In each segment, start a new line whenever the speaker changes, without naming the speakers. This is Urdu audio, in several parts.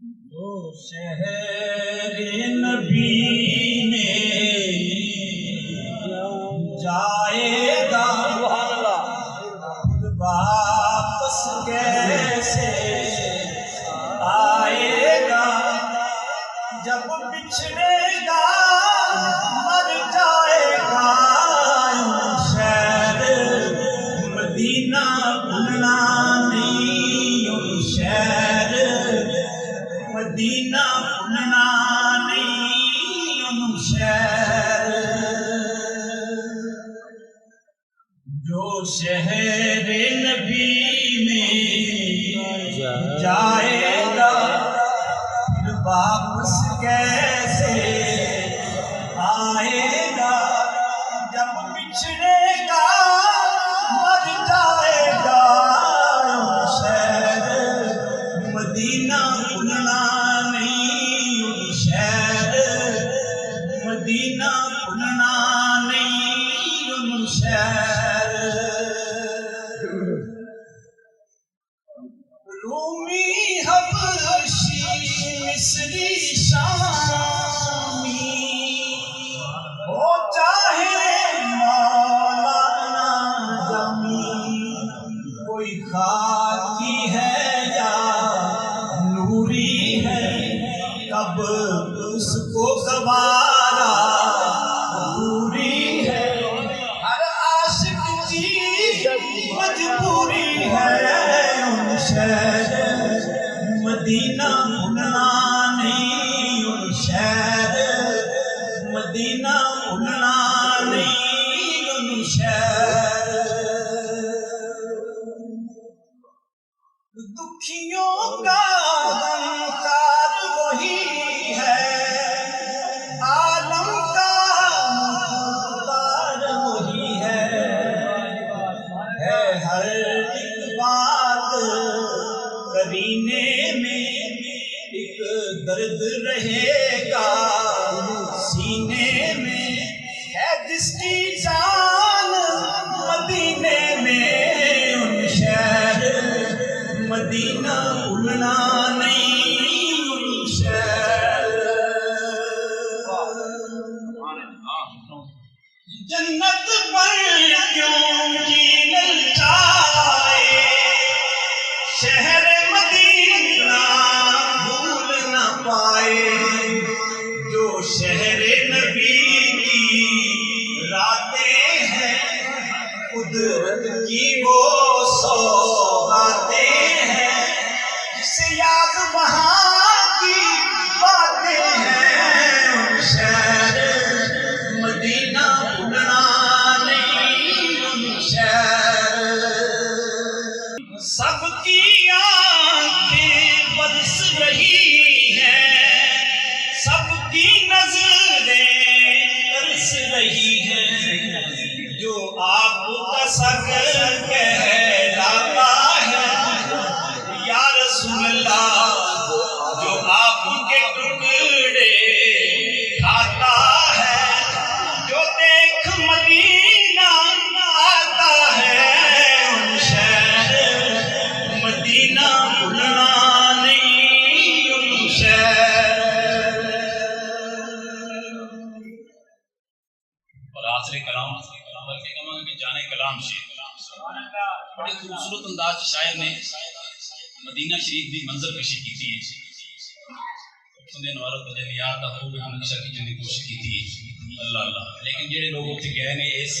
جو شہر نبی میں جائے گا واپس کیسے آئے گا؟ جب بچھڑے گا مر جائے گا شہر مدینہ بھولنا نہیں، شہر مدینہ بھولنا نہیں، شہر جو شہر نبی میں جائے گا پھر واپس کیسے آئے گا؟ جب بچھڑے گا مر جائے گا شہر مدینہ بھولنا نہیں، شہر مدینہ بھولنا نہیں، شہر رومی حبشی مصری شامی ہو چاہے مولانا جمی، کوئی خاکی ہے یا نوری ہے، کب اس کو گوارا دوری ہے، ہر عاشق کی مجبوری ہے شہر مدینہ بھولنا نہیں، شہر مدینہ بھولنا نہیں، شہر دکھیوں کا غمخار وہی ہے، عالم کا مختار وہی ہے ہر ایک بات کرینے میں ایک درد رہے گا سینے میں، ہے جس کی جان مدینے میں شہر مدینہ بھولنا نہیں، شہر جنت پر کیوں جی للچائے شہر مدینہ بھول نہ پائے، جو شہر نبی کی راتیں ہیں قدرت کی وہ سوغاتیں ہیں، جسے یاد وہاں کی باتیں ہیں شہر مدینہ بھولنا نہیں، شہر سب کی آنکھیں برس رہی ہیں، سب کی نظریں ترس رہی ہیں، جو آپ کا سر کہلاتا ہے یا رسول اللہ، جو آپ کے ٹکڑے کھاتا ہے، جو دیکھ مدینہ آتا ہے شہر مدینہ بھولنا نہیں، شہر
اور آخری کلام بلکہ کہوں کہ جانے کلام شیر بڑے خوبصورت انداز شاعر نے مدینہ شریف کی منظر کشی کی تھی، سننے والوں کو جنیات کا خوب ہمیشہ کی جنی کوشش کی تھی اللہ اللہ، لیکن جڑے لوگ اتنے گئے نے اس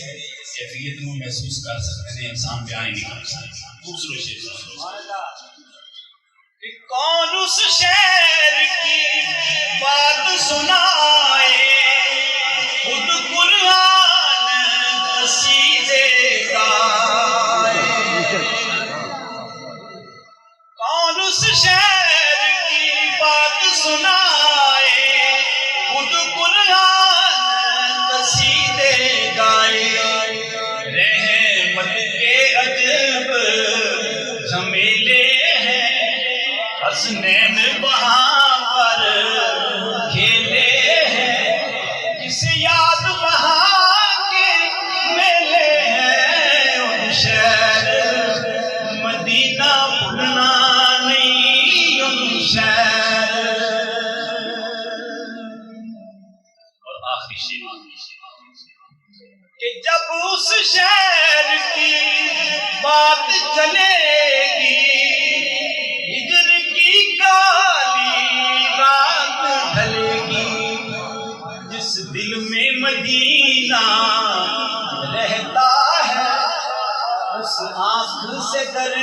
کیفیت کو محسوس کر سکتے ہیں، انسان بیان نہیں کر سکتے۔ خوبصورت شعر
کون اس شہر کی بات سنائے خود قرآن قصیدے گائے، کون اس شہر کی بات سنائے خود قرآن قصیدے گائے، رحمت کے عجب جھمیلے ہیں حسنین وہاں جب اس شہر کی بات چلے گی، ہجر کی کالی رات ڈھلے گی، جس دل میں مدینہ رہتا ہے اس آنکھ سے در